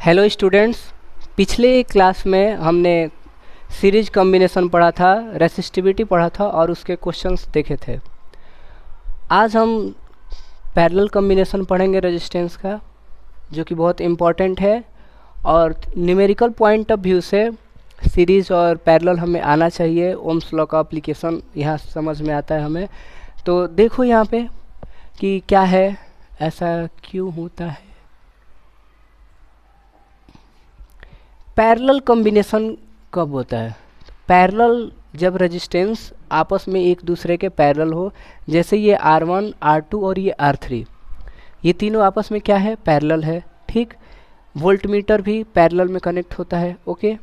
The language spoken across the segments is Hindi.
हेलो स्टूडेंट्स, पिछले क्लास में हमने सीरीज कॉम्बिनेशन पढ़ा था, रेसिस्टिविटी पढ़ा था और उसके क्वेश्चंस देखे थे। आज हम पैरेलल कॉम्बिनेशन पढ़ेंगे रेजिस्टेंस का, जो कि बहुत इम्पॉर्टेंट है और न्यूमेरिकल पॉइंट ऑफ व्यू से सीरीज और पैरेलल हमें आना चाहिए। ओम्स लॉ का एप्लीकेशन यहाँ समझ में आता है हमें। तो देखो यहाँ पे कि क्या है, ऐसा क्यों होता है। पैरेलल कॉम्बिनेशन कब होता है? पैरेलल जब रेजिस्टेंस आपस में एक दूसरे के पैरेलल हो, जैसे ये R1, R2 और ये R3, ये तीनों आपस में क्या है? पैरेलल है। ठीक, वोल्टमीटर भी पैरेलल में कनेक्ट होता है। ओके,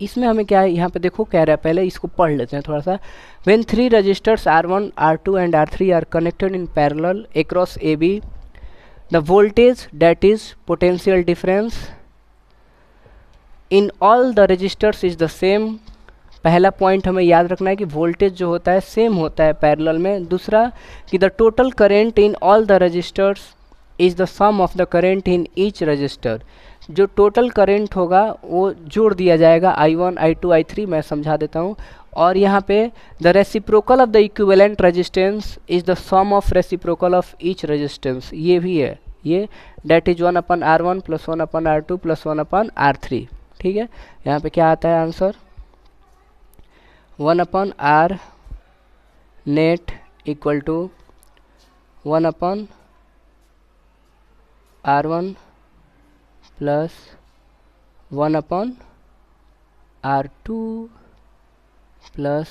इसमें हमें क्या है, यहाँ पे देखो क्या रहा है, पहले इसको पढ़ लेते हैं थोड़ा सा। When three resistors R1, R2 and R3 are connected in parallel across AB, the voltage that is potential difference in all the resistors is the same. पहला पॉइंट हमें याद रखना है कि वोल्टेज जो होता है सेम होता है पैरेलल में। दूसरा कि the total current in all the resistors is the sum of the current in each resistor. जो टोटल करेंट होगा वो जोड़ दिया जाएगा, I1, I2, I3, मैं समझा देता हूँ। और यहाँ पे the reciprocal of the equivalent resistance is the sum of reciprocal of each resistance. ये भी है, ये date is 1/R1 + 1/R2 + 1/R3। ठीक है, यहाँ पे क्या आता है answer? 1/R net equal to 1/R1 plus 1/R2 plus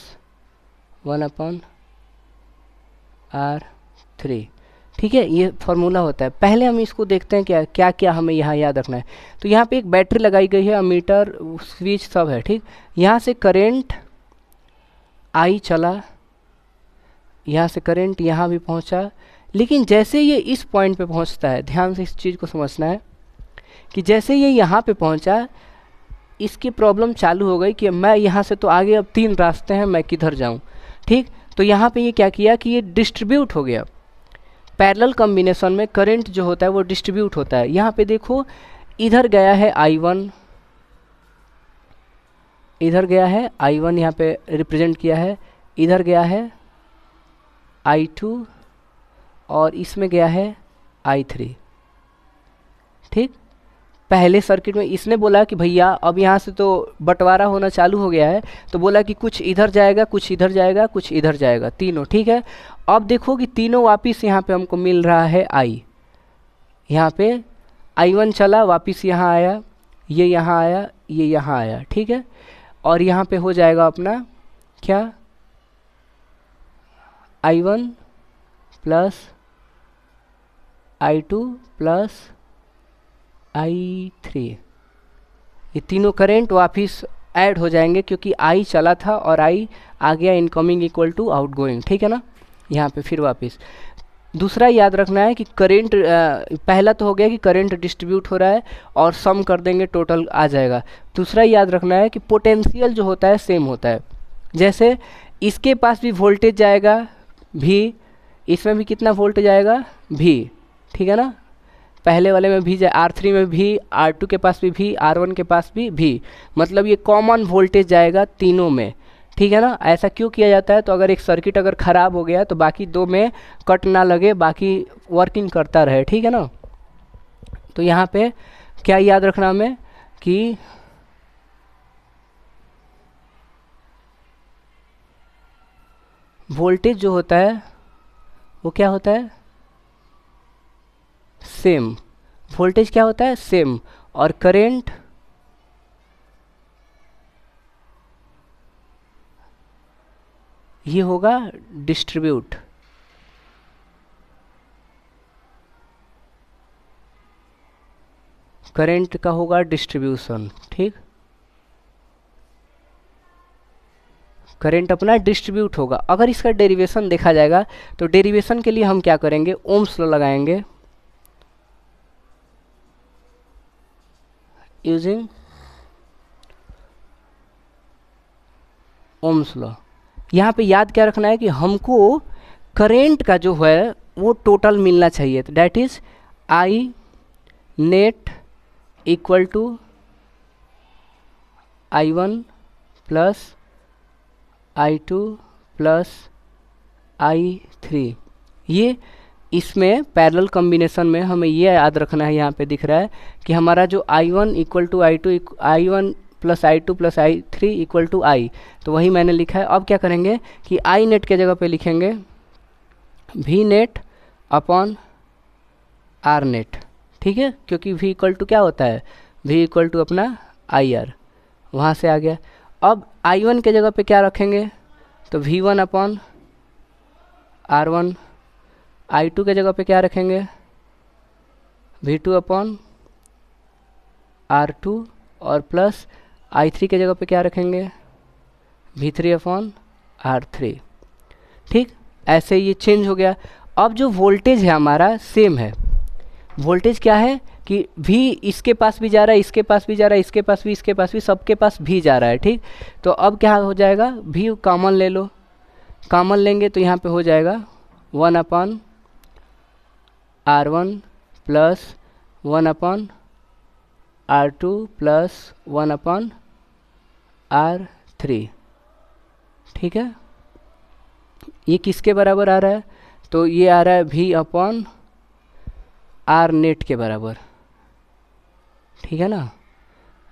1/R3। ठीक है, ये फार्मूला होता है। पहले हम इसको देखते हैं क्या क्या क्या हमें यहाँ याद रखना है। तो यहाँ पे एक बैटरी लगाई गई है, अमीटर, स्विच सब है। ठीक, यहाँ से करंट I चला, यहाँ से करंट यहाँ भी पहुँचा, लेकिन जैसे ये इस पॉइंट पे पहुँचता है, ध्यान से इस चीज़ को समझना है कि जैसे ये यहाँ पे पहुँचा, इसकी प्रॉब्लम चालू हो गई कि मैं यहाँ से तो आगे अब 3 रास्ते हैं, मैं किधर जाऊँ। ठीक, तो यहाँ पे ये क्या किया कि ये डिस्ट्रीब्यूट हो गया। पैरेलल कॉम्बिनेशन में करंट जो होता है वो डिस्ट्रीब्यूट होता है। यहाँ पे देखो, इधर गया है I1, इधर गया है I1, यहाँ पे रिप्रेजेंट किया है, इधर गया है I2 और इसमें गया है I3। ठीक, पहले सर्किट में इसने बोला कि भैया अब यहाँ से तो बंटवारा होना चालू हो गया है, तो बोला कि कुछ इधर जाएगा, कुछ इधर जाएगा, कुछ इधर जाएगा, तीनों। ठीक है, अब देखो कि तीनों वापिस यहाँ पे हमको मिल रहा है I। यहाँ पे I1 चला, वापिस यहाँ आया, ये यहाँ आया, ये यहाँ आया। ठीक है, और यहाँ पे हो जाएगा अपना क्या, I1 plus I2 plus I3। ये तीनों करंट वापिस ऐड हो जाएंगे क्योंकि I चला था और I आ गया इनकमिंग इक्वल टू आउटगोइंग। ठीक है ना, यहाँ पे फिर वापस। दूसरा याद रखना है कि करंट, पहला तो हो गया कि करंट डिस्ट्रीब्यूट हो रहा है और सम कर देंगे, टोटल आ जाएगा। दूसरा याद रखना है कि पोटेंशियल जो होता है सेम होता है। जैसे इसके पास भी वोल्टेज जाएगा V, इसमें भी कितना वोल्टेज आएगा V। ठीक है ना, पहले वाले में भी R3 में भी, R2 के पास भी V, R1 के पास भी V, मतलब ये कॉमन वोल्टेज जाएगा तीनों में। ठीक है ना, ऐसा क्यों किया जाता है? तो अगर एक सर्किट अगर ख़राब हो गया तो बाकी दो में कट ना लगे, बाकी वर्किंग करता रहे। ठीक है ना, तो यहाँ पे क्या याद रखना हमें कि वोल्टेज जो होता है वो क्या होता है? सेम। वोल्टेज क्या होता है? सेम। और करंट ये होगा डिस्ट्रीब्यूट। करंट का होगा डिस्ट्रीब्यूशन। ठीक, करंट अपना डिस्ट्रीब्यूट होगा। अगर इसका डेरिवेशन देखा जाएगा तो डेरिवेशन के लिए हम क्या करेंगे? ओम्स लॉ लगाएंगे, यूजिंग ओम्स लॉ। यहाँ पे याद क्या रखना है कि हमको करेंट का जो है वो टोटल मिलना चाहिए। तो that is I net equal to I1 plus I2 plus I3। ये इसमें पैरेलल कॉम्बिनेशन में हमें ये याद रखना है, यहाँ पे दिख रहा है कि हमारा जो I1 equal to I2, I1 plus I2 plus I3 equal to I, तो वही मैंने लिखा है। अब क्या करेंगे कि I नेट के जगह पे लिखेंगे V net upon R net, ठीक है, क्योंकि V इक्वल टू क्या होता है, V इक्वल टू अपना IR, वहाँ से आ गया। अब I1 के जगह पे क्या रखेंगे, तो V1 अपॉन R1, I2 के जगह पे क्या रखेंगे, V2 अपॉन R2, और प्लस I3 के जगह पे क्या रखेंगे, V3 अपॉन R3। ठीक, ऐसे ये चेंज हो गया। अब जो वोल्टेज है हमारा सेम है। वोल्टेज क्या है कि V इसके पास भी जा रहा है, इसके पास भी जा रहा है, इसके पास भी, इसके पास भी, सबके पास भी जा रहा है। ठीक, तो अब क्या हो जाएगा, V कॉमन ले लो, कॉमन लेंगे तो यहाँ पे हो जाएगा 1 upon R1 plus 1 upon R2 plus 1 upon R3। ठीक है, ये किसके बराबर आ रहा है, तो ये आ रहा है V अपॉन R नेट के बराबर। ठीक है ना,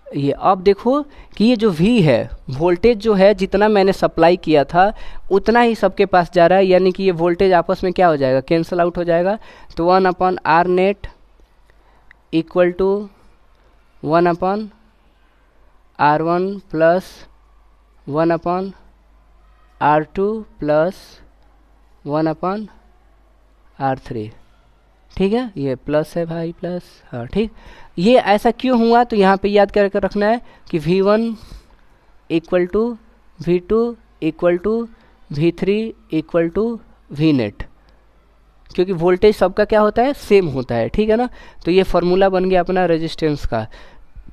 ये अब देखो कि ये जो V है, वोल्टेज जो है जितना मैंने सप्लाई किया था उतना ही सबके पास जा रहा है, यानी कि ये वोल्टेज आपस में क्या हो जाएगा, कैंसल आउट हो जाएगा। तो 1 upon R net equal to 1 upon R1 plus 1 upon R2 plus 1 upon R3। ठीक है, ये प्लस है भाई, प्लस, हाँ ठीक। ये ऐसा क्यों हुआ, तो यहाँ पे याद करके रखना है कि V1 equal to V2 equal to V3 equal to V net, क्योंकि वोल्टेज सबका क्या होता है, सेम होता है। ठीक है ना, तो ये फार्मूला बन गया अपना रेजिस्टेंस का।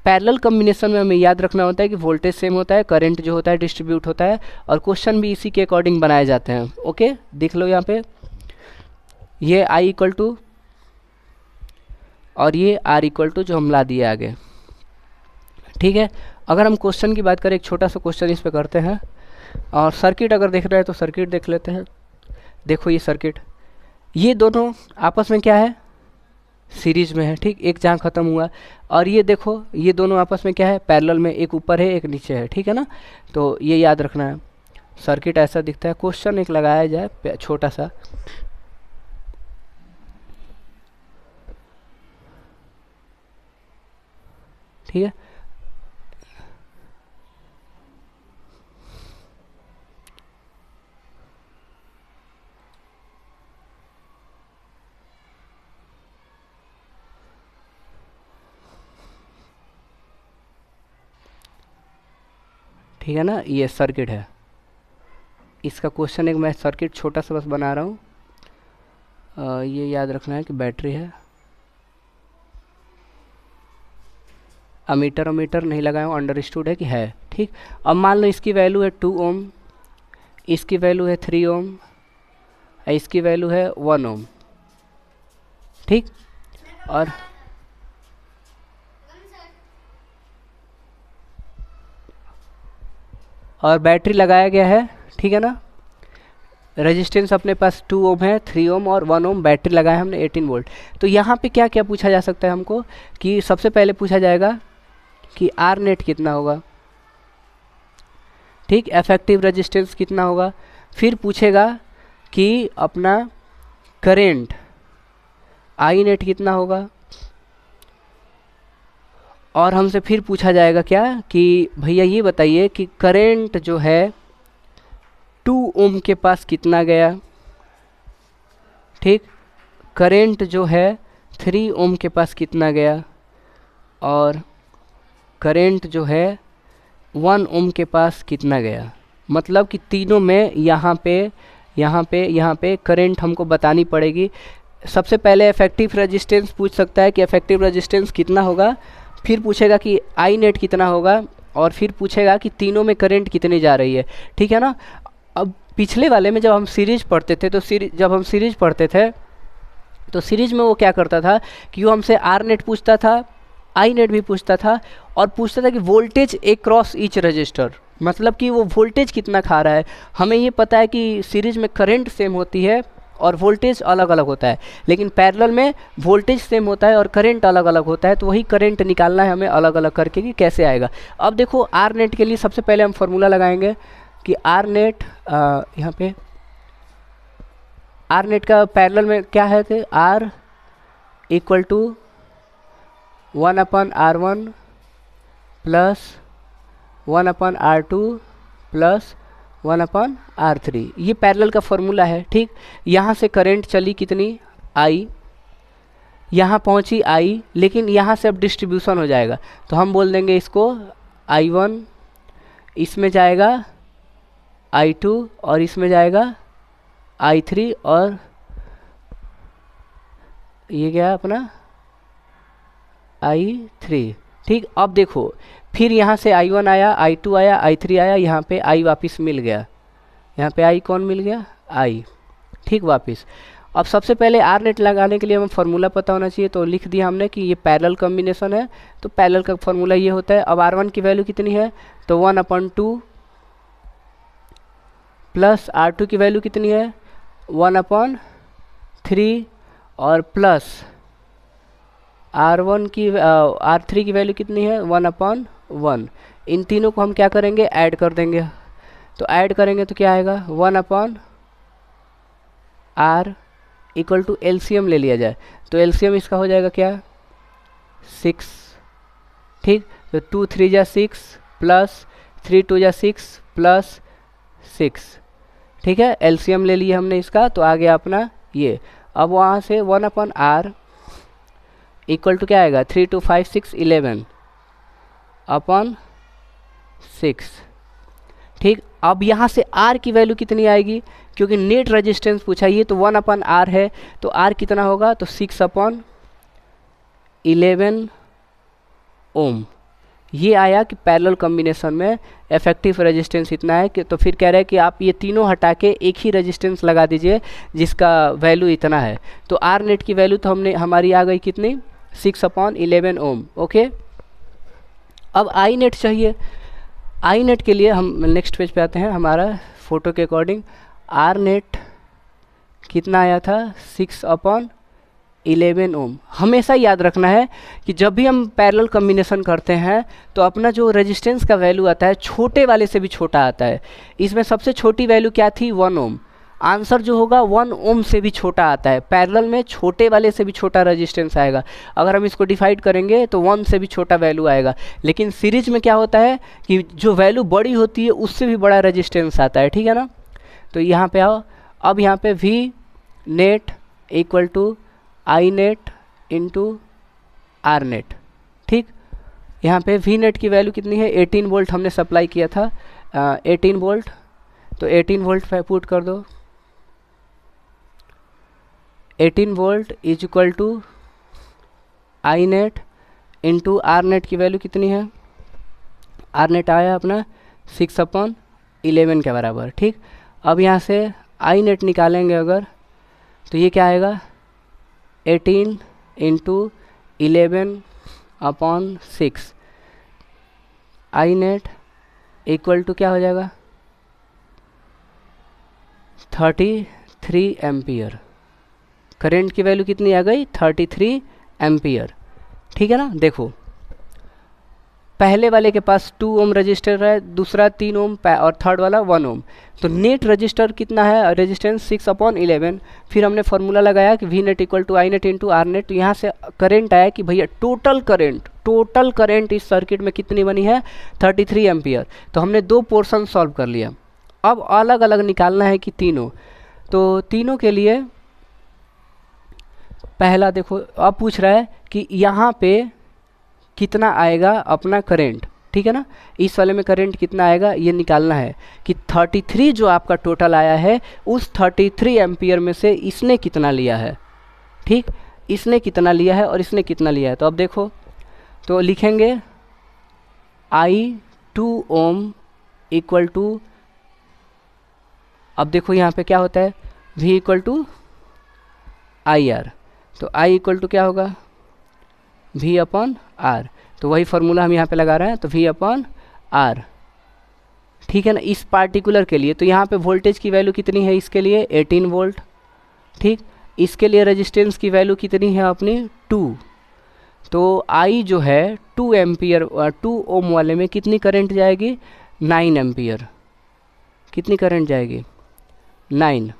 पैरेलल कॉम्बिनेशन में हमें याद रखना होता है कि वोल्टेज सेम होता है, करंट जो होता है डिस्ट्रीब्यूट होता है, और क्वेश्चन भी इसी के अकॉर्डिंग बनाए जाते हैं। ओके, देख लो यहाँ पे, ये I इक्वल टू और ये R इक्वल टू जो हम ला दिए आगे। ठीक है, अगर हम क्वेश्चन की बात करें, एक छोटा सा क्वेश्चन इस पे करते हैं, और सर्किट अगर देख रहे हैं तो सर्किट देख लेते हैं। देखो ये सर्किट, ये दोनों आपस में क्या है, सीरीज में है। ठीक, एक जहाँ ख़त्म हुआ, और ये देखो ये दोनों आपस में क्या है, पैरेलल में, एक ऊपर है एक नीचे है। ठीक है ना, तो ये याद रखना है। सर्किट ऐसा दिखता है। क्वेश्चन एक लगाया जाए छोटा सा, ठीक है, ठीक है ना, ये सर्किट है। इसका क्वेश्चन एक मैं सर्किट छोटा सा बस बना रहा हूँ। ये याद रखना है कि बैटरी है, अमीटर अमीटर नहीं लगाया हूँ, अंडरस्टूड है कि है। ठीक, अब मान लो इसकी वैल्यू है 2 ओम, इसकी वैल्यू है 3 ओम, इसकी वैल्यू है 1 ओम। ठीक, और बैटरी लगाया गया है। ठीक है ना, रेजिस्टेंस अपने पास 2 ओम है, 3 ओम और 1 ओम बैटरी लगाया हमने 18 वोल्ट। तो यहाँ पे क्या क्या पूछा जा सकता है हमको, कि सबसे पहले पूछा जाएगा कि R नेट कितना होगा। ठीक, इफेक्टिव रेजिस्टेंस कितना होगा। फिर पूछेगा कि अपना करेंट I नेट कितना होगा, और हमसे फिर पूछा जाएगा क्या कि भैया ये बताइए कि करेंट जो है 2 ओम के पास कितना गया। ठीक, करेंट जो है 3 ओम के पास कितना गया, और करेंट जो है 1 ओम के पास कितना गया। मतलब कि तीनों में यहाँ पे करेंट हमको बतानी पड़ेगी। सबसे पहले इफेक्टिव रेजिस्टेंस पूछ सकता है कि इफेक्टिव रेजिस्टेंस कितना होगा, फिर पूछेगा कि I नेट कितना होगा, और फिर पूछेगा कि तीनों में करंट कितनी जा रही है। ठीक है ना, अब पिछले वाले में जब हम सीरीज पढ़ते थे तो सीरीज में वो क्या करता था कि वो हमसे R नेट पूछता था, आई नेट भी पूछता था, और पूछता था कि वोल्टेज अक्रॉस ईच रजिस्टर, मतलब कि वो वोल्टेज कितना खा रहा है। हमें ये पता है कि सीरीज में करंट सेम होती है और वोल्टेज अलग अलग होता है, लेकिन पैरेलल में वोल्टेज सेम होता है और करंट अलग अलग होता है। तो वही करंट निकालना है हमें अलग अलग करके कि कैसे आएगा। अब देखो आर नेट के लिए सबसे पहले हम फॉर्मूला लगाएंगे कि आर नेट, यहाँ पे आर नेट का पैरेलल में क्या है कि R equal to 1/R1 plus 1/R2 plus 1/R3, ये पैरेलल का फॉर्मूला है। ठीक, यहाँ से करंट चली कितनी, आई, यहाँ पहुँची आई, लेकिन यहाँ से अब डिस्ट्रीब्यूशन हो जाएगा, तो हम बोल देंगे इसको I1, इसमें जाएगा I2 और इसमें जाएगा I3, और ये क्या है अपना I3। ठीक, अब देखो फिर यहाँ से I1 आया, I2 आया, I3 आया, यहाँ पे I वापस मिल गया, यहाँ पे I कौन मिल गया, I। ठीक, वापस अब सबसे पहले आर नेट लगाने के लिए हमें फार्मूला पता होना चाहिए, तो लिख दिया हमने कि ये पैरेलल कॉम्बिनेशन है, तो पैरेलल का फार्मूला ये होता है। अब R1 की वैल्यू कितनी है, तो 1/2 प्लस R2 की वैल्यू कितनी है 1/3 और प्लस R1 की R3 की वैल्यू कितनी है 1/1। इन तीनों को हम क्या करेंगे, ऐड कर देंगे, तो ऐड करेंगे तो क्या आएगा 1/R इक्वल टू एलसीएम ले लिया जाए, तो एलसीएम इसका हो जाएगा क्या 6। ठीक, तो 2 3 जा 6 प्लस 3 2 जा 6 प्लस 6। ठीक है, एलसीएम ले लिया हमने इसका, तो आ गया अपना ये। अब वहाँ से 1/R इक्वल टू क्या आएगा 3 2 5 6 11/6। ठीक, अब यहाँ से R की वैल्यू कितनी आएगी, क्योंकि नेट रेजिस्टेंस पूछा, ये तो 1/R है, तो R कितना होगा, तो 6/11 ओम। ये आया कि पैरेलल कॉम्बिनेशन में इफेक्टिव रेजिस्टेंस इतना है कि, तो फिर कह रहे हैं कि आप ये तीनों हटा के एक ही रेजिस्टेंस लगा दीजिए जिसका वैल्यू इतना है। तो आर नेट की वैल्यू तो हमारी आ गई कितनी 6/11 ओम। ओके, अब आई नेट चाहिए। आई नेट के लिए हम नेक्स्ट पेज पे आते हैं, हमारा फोटो के अकॉर्डिंग आर नेट कितना आया था 6/11 ओम। हमेशा याद रखना है कि जब भी हम पैरेलल कॉम्बिनेशन करते हैं तो अपना जो रेजिस्टेंस का वैल्यू आता है छोटे वाले से भी छोटा आता है। इसमें सबसे छोटी वैल्यू क्या थी 1 ओम, आंसर जो होगा 1 ओम से भी छोटा आता है। पैरेलल में छोटे वाले से भी छोटा रेजिस्टेंस आएगा, अगर हम इसको डिवाइड करेंगे तो 1 से भी छोटा वैल्यू आएगा। लेकिन सीरीज में क्या होता है कि जो वैल्यू बड़ी होती है उससे भी बड़ा रेजिस्टेंस आता है। ठीक है ना, तो यहाँ पे आओ, अब यहाँ पे V net equal to I net into R net. ठीक, यहाँ पे वी नेट की वैल्यू कितनी है 18 वोल्ट हमने सप्लाई किया था 18 वोल्ट, तो 18 वोल्ट पे पुट कर दो। 18 volt is equal to I net into R net की वैल्यू कितनी है, आर नेट आया अपना 6/11 के बराबर। ठीक, अब यहाँ से आई नेट निकालेंगे अगर, तो ये क्या आएगा 18 into 11/6। I net equal to क्या हो जाएगा 33 एम्पियर। करंट की वैल्यू कितनी आ गई 33 एम्पियर। ठीक है ना, देखो पहले वाले के पास 2 ओम रजिस्टर है, दूसरा 3 ओम और थर्ड वाला 1 ओम। तो नेट रजिस्टर कितना है रेजिस्टेंस 6/11। फिर हमने फार्मूला लगाया कि V net equal to I net into R net. तो यहाँ से करंट आया कि भैया टोटल करंट इस सर्किट में कितनी बनी है 33 एम्पियर। तो हमने 2 पोर्शन सॉल्व कर लिया। अब अलग अलग निकालना है कि तीनों, तो तीनों के लिए पहला देखो, अब पूछ रहा है कि यहाँ पे कितना आएगा अपना करंट। ठीक है ना, इस वाले में करंट कितना आएगा ये निकालना है कि 33 जो आपका टोटल आया है उस 33 एम्पियर में से इसने कितना लिया है। ठीक, इसने कितना लिया है और इसने कितना लिया है। तो अब देखो, तो लिखेंगे I2 ओम इक्वल टू, अब देखो यहाँ पे क्या होता है V equal to I R. तो I इक्वल टू क्या होगा V/R। आर, तो वही फार्मूला हम यहाँ पे लगा रहे हैं, तो वी अपॉन आर, ठीक है ना, इस पार्टिकुलर के लिए। तो यहाँ पे वोल्टेज की वैल्यू कितनी है इसके लिए 18 वोल्ट, ठीक। इसके लिए रेजिस्टेंस की वैल्यू कितनी है अपनी 2, तो आई जो है 2 एम्पियर 2 ओम वाले में कितनी करंट जाएगी 9 एम्पियर, कितनी करंट जाएगी 9।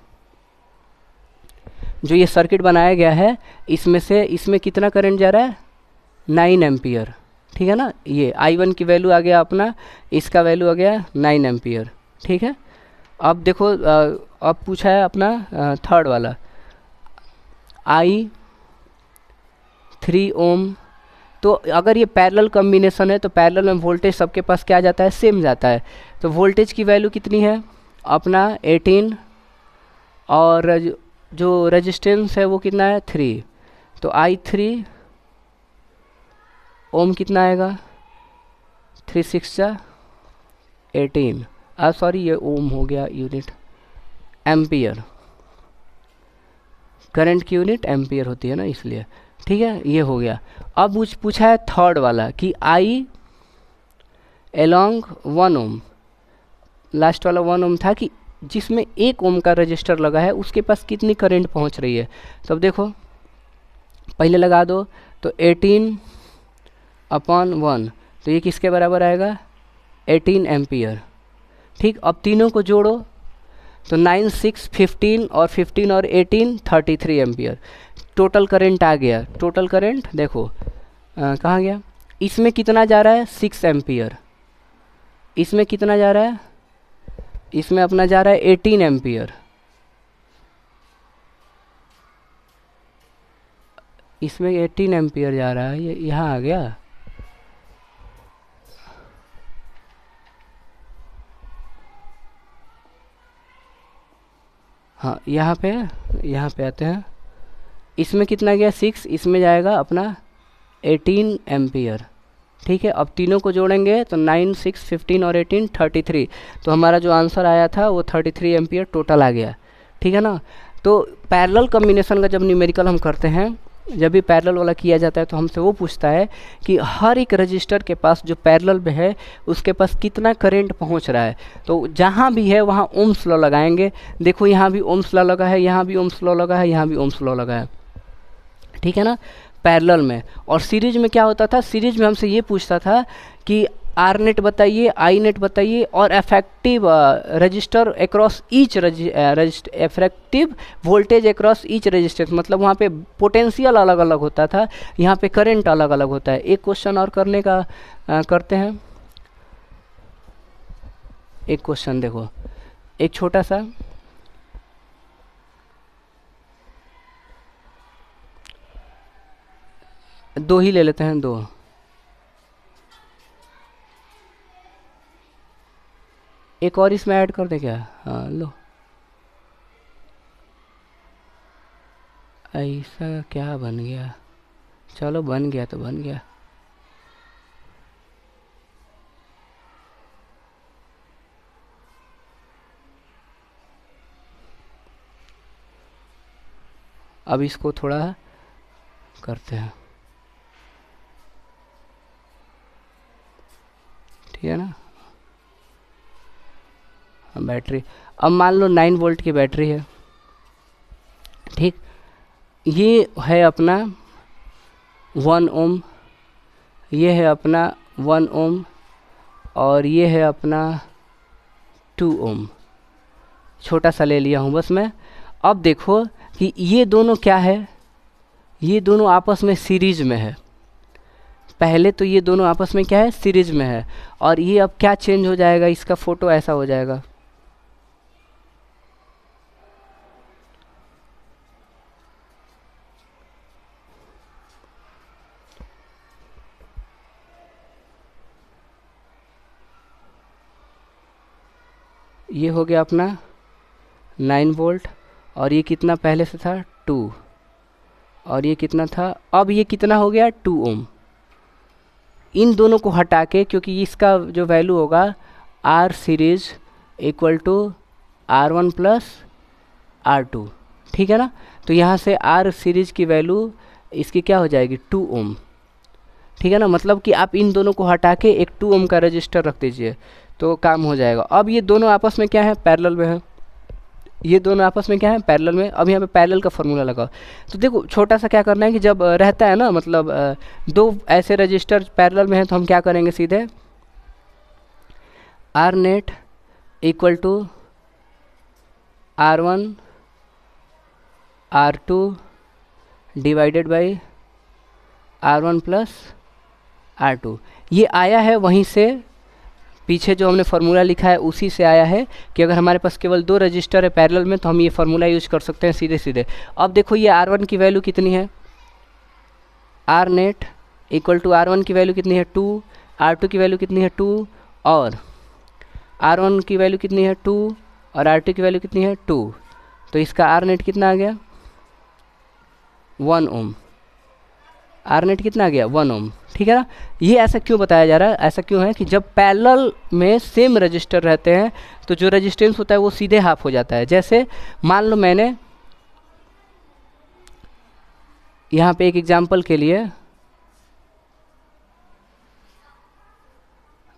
जो ये सर्किट बनाया गया है इसमें से इसमें कितना करंट जा रहा है 9 एम्पियर, ठीक है ना। ये I1 की वैल्यू आ गया अपना, इसका वैल्यू आ गया 9 एम्पियर, ठीक है। अब देखो अब पूछा है अपना थर्ड वाला I3 ओम। तो अगर ये पैरेलल कॉम्बिनेशन है तो पैरेलल में वोल्टेज सबके पास क्या जाता है सेम जाता है। तो वोल्टेज की वैल्यू कितनी है अपना 18 और जो रेजिस्टेंस है वो कितना है 3, तो I3 ओम कितना आएगा 3 6 18, सॉरी ये ओम हो गया यूनिट, एम्पियर, करंट की यूनिट एम्पियर होती है ना इसलिए, ठीक है। ये हो गया। अब पूछा है थर्ड वाला कि I एलोंग 1 ओम, लास्ट वाला 1 ओम था कि जिसमें 1 ओम का रजिस्टर लगा है उसके पास कितनी करंट पहुंच रही है। तो अब देखो पहले लगा दो, तो 18/1, तो ये किसके बराबर आएगा 18 एम्पियर, ठीक। अब तीनों को जोड़ो तो 9 6 15 और 15 और 18 33 एम्पियर टोटल करंट आ गया। टोटल करंट देखो कहाँ गया, इसमें कितना जा रहा है 6 एम्पियर, इसमें कितना जा रहा है, इसमें अपना जा रहा है 18 एम्पियर, इसमें 18 एम्पियर जा रहा है, ये यहाँ आ गया। हाँ यहाँ पे आते हैं, इसमें कितना गया 6, इसमें जाएगा अपना 18 एम्पियर, ठीक है। अब तीनों को जोड़ेंगे तो 9 6 15 और 18 33, तो हमारा जो आंसर आया था वो 33 एम्पियर टोटल आ गया, ठीक है ना। तो पैरेलल कॉम्बिनेशन का जब न्यूमेरिकल हम करते हैं, जब भी पैरेलल वाला किया जाता है तो हमसे वो पूछता है कि हर एक रजिस्टर के पास जो पैरेलल में है उसके पास कितना करंट पहुंच रहा है। तो जहाँ भी है वहाँ ओम्स लॉ लगाएंगे। देखो यहाँ भी ओम्स लॉ लगा है, यहाँ भी ओम्स लॉ लगा है, यहाँ भी ओम्स लॉ लगा है, ठीक है ना, पैरेलल में। और सीरीज में क्या होता था, सीरीज में हमसे ये पूछता था कि आर नेट बताइए, आई नेट बताइए और effective register across each effective voltage across each resistance, मतलब वहाँ पे पोटेंशियल अलग अलग होता था, यहाँ पे करंट अलग अलग होता है। एक क्वेश्चन और करने का करते हैं। एक क्वेश्चन देखो, एक छोटा सा, दो ही ले लेते हैं, दो। एक और इसमें ऐड कर दे क्या, हाँ लो। ऐसा क्या बन गया, चलो बन गया तो बन गया। अब इसको थोड़ा करते हैं, ठीक है ना। बैटरी, अब मान लो 9 वोल्ट की बैटरी है, ठीक। ये है अपना 1 ओम, ये है अपना 1 ओम और ये है अपना 2 ओम, छोटा सा ले लिया हूँ बस मैं। अब देखो कि ये दोनों क्या है, ये दोनों आपस में सीरीज में है। पहले तो ये दोनों आपस में क्या है सीरीज में है, और ये अब क्या चेंज हो जाएगा, इसका फोटो ऐसा हो जाएगा। ये हो गया अपना 9 वोल्ट और ये कितना पहले से था 2, और ये कितना था, अब ये कितना हो गया 2 ओम। इन दोनों को हटा के, क्योंकि इसका जो वैल्यू होगा R series equal to R1 plus R2, ठीक है ना। तो यहाँ से आर सीरीज की वैल्यू इसकी क्या हो जाएगी 2 ओम। ठीक है ना, मतलब कि आप इन दोनों को हटा के एक 2 ओम का रजिस्टर रख दीजिए तो काम हो जाएगा। अब ये दोनों आपस में क्या है, पैरेलल में है, ये दोनों आपस में क्या है, पैरेलल में। अब यहाँ पे पैरेलल का फॉर्मूला लगाओ। तो देखो छोटा सा क्या करना है कि जब रहता है ना, मतलब दो ऐसे रजिस्टर पैरेलल में है तो हम क्या करेंगे, सीधे R net equal to R1 R2 divided by R1 plus R2। ये आया है वहीं से, पीछे जो हमने फार्मूला लिखा है उसी से आया है कि अगर हमारे पास केवल 2 रजिस्टर है पैरेलल में तो हम ये फार्मूला यूज कर सकते हैं सीधे सीधे। अब देखो ये R1 की वैल्यू कितनी है, are net equal to R1 की वैल्यू कितनी है 2, R2 की वैल्यू कितनी है 2, और R1 की वैल्यू कितनी है 2 और R2 की वैल्यू कितनी है 2। तो इसका आर नेट कितना आ गया 1 ओम, आर नेट कितना आ गया 1 ओम। ठीक है ना, ये ऐसा क्यों बताया जा रहा है, ऐसा क्यों है कि जब पैरेलल में सेम रजिस्टर रहते हैं तो जो रेजिस्टेंस होता है वो सीधे हाफ हो जाता है। जैसे मान लो मैंने यहाँ पे एक एग्जांपल के लिए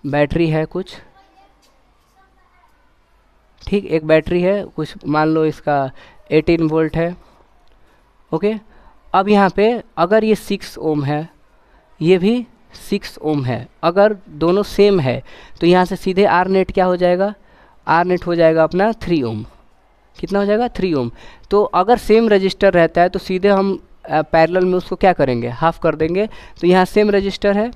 बैटरी है कुछ, ठीक, एक बैटरी है कुछ, मान लो इसका 18 वोल्ट है, ओके। अब यहाँ पे अगर ये 6 ओम है, ये भी 6 ओम है, अगर दोनों सेम है तो यहाँ से सीधे आर नेट क्या हो जाएगा, आर नेट हो जाएगा अपना 3 ओम। कितना हो जाएगा 3 ओम। तो अगर सेम रजिस्टर रहता है तो सीधे हम पैरेलल में उसको क्या करेंगे, हाफ कर देंगे। तो यहाँ सेम रजिस्टर है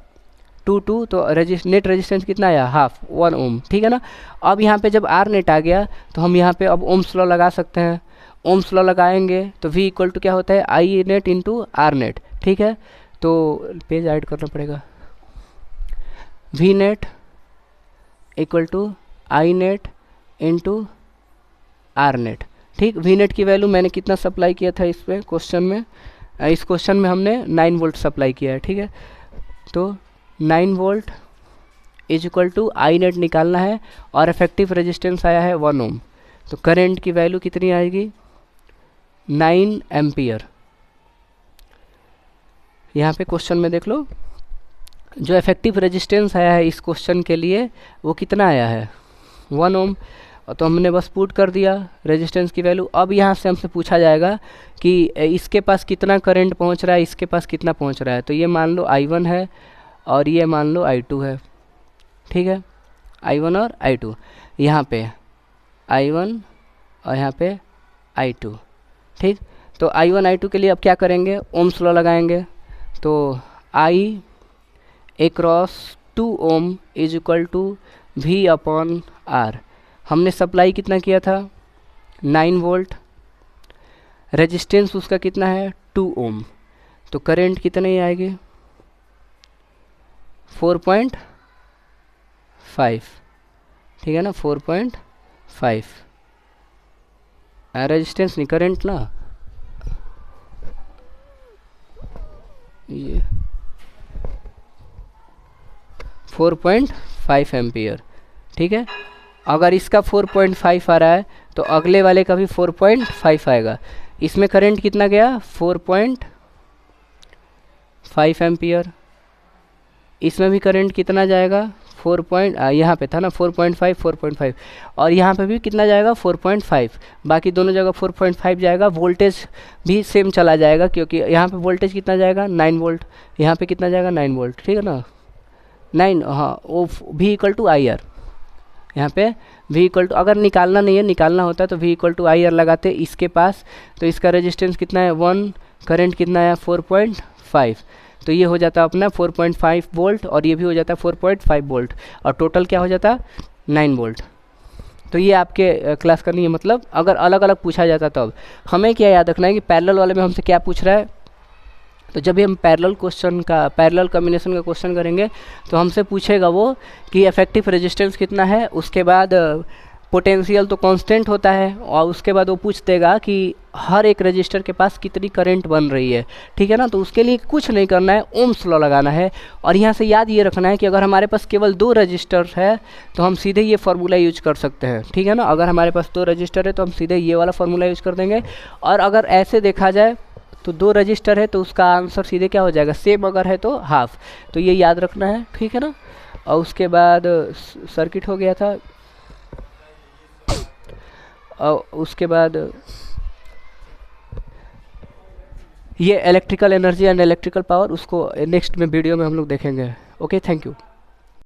2 2, तो नेट रेजिस्टेंस कितना आया, हाफ 1 ओम। ठीक है ना। अब यहाँ पे जब आर नेट आ गया तो हम यहाँ पे अब ओम्स लॉ लगा सकते हैं। ओम्स लॉ लगाएंगे तो V इक्वल टू क्या होता है, I net into R net. ठीक है, तो पेज ऐड करना पड़ेगा, V net equal to I net into R net. ठीक, V नेट की वैल्यू मैंने कितना सप्लाई किया था इस पे क्वेश्चन में, इस क्वेश्चन में हमने 9 वोल्ट सप्लाई किया है। ठीक है, तो 9 volt is equal to I net निकालना है और इफेक्टिव रेजिस्टेंस आया है 1 ओम। तो करंट की वैल्यू कितनी आएगी, 9 एम्पियर। यहाँ पे क्वेश्चन में देख लो, जो इफेक्टिव रेजिस्टेंस आया है इस क्वेश्चन के लिए वो कितना आया है 1 ओम। तो हमने बस पुट कर दिया रेजिस्टेंस की वैल्यू। अब यहाँ से हमसे पूछा जाएगा कि इसके पास कितना करंट पहुँच रहा है, इसके पास कितना पहुँच रहा है। तो ये मान लो I1 है और ये मान लो I2 है। ठीक है, I1 और I2, यहाँ पे I1 और यहाँ पे I2। ठीक, तो I1 I2 के लिए अब क्या करेंगे, ओम्स लॉ लगाएंगे। तो I across 2 ohm is equal to V upon R। हमने सप्लाई कितना किया था 9 वोल्ट, रेजिस्टेंस उसका कितना है 2 ओम, तो करंट कितने आएगी 4.5। ठीक है ना, 4.5 रेजिस्टेंस नहीं करंट ना, ये 4.5 एम्पियर। ठीक है, अगर इसका 4.5 आ रहा है तो अगले वाले का भी 4.5 आएगा। इसमें करंट कितना गया 4.5 एम्पियर, इसमें भी करंट कितना जाएगा 4 यहाँ पे था ना 4.5 4.5, और यहाँ पे भी कितना जाएगा 4.5। बाकी दोनों जगह 4.5 जाएगा। वोल्टेज भी सेम चला जाएगा क्योंकि यहाँ पे वोल्टेज कितना जाएगा 9 वोल्ट, यहाँ पे कितना जाएगा 9 वोल्ट। ठीक है ना, 9, हाँ, वो V equal to I R. यहाँ पे V इक्वल टू, अगर निकालना नहीं है, निकालना होता है तो V equal to I R लगाते इसके पास। तो इसका रेजिस्टेंस कितना है 1, करंट कितना है 4.5, तो ये हो जाता है अपना 4.5 वोल्ट और ये भी हो जाता है 4.5 वोल्ट, और टोटल क्या हो जाता 9 वोल्ट। तो ये आपके क्लास का नहीं है, मतलब अगर अलग अलग पूछा जाता तब हमें क्या याद रखना है कि पैरेलल वाले में हमसे क्या पूछ रहा है। तो जब भी हम पैरेलल कॉम्बिनेशन का क्वेश्चन करेंगे तो हमसे पूछेगा वो कि इफेक्टिव रेजिस्टेंस कितना है, उसके बाद पोटेंशियल तो कांस्टेंट होता है, और उसके बाद वो पूछ देगा कि हर एक रजिस्टर के पास कितनी करंट बन रही है। ठीक है ना, तो उसके लिए कुछ नहीं करना है, ओम्स लॉ लगाना है। और यहाँ से याद ये रखना है कि अगर हमारे पास केवल 2 रजिस्टर है तो हम सीधे ये फार्मूला यूज कर सकते हैं। ठीक है ना, अगर हमारे पास 2 रजिस्टर है तो हम सीधे ये वाला फार्मूला यूज कर देंगे। और अगर ऐसे देखा जाए तो 2 रजिस्टर है तो उसका आंसर सीधे क्या हो जाएगा, सेम अगर है तो हाफ। तो ये याद रखना है, ठीक है ना। और उसके बाद सर्किट हो गया था, और उसके बाद ये electrical energy and electrical power, उसको नेक्स्ट में वीडियो में हम लोग देखेंगे। Okay, thank you.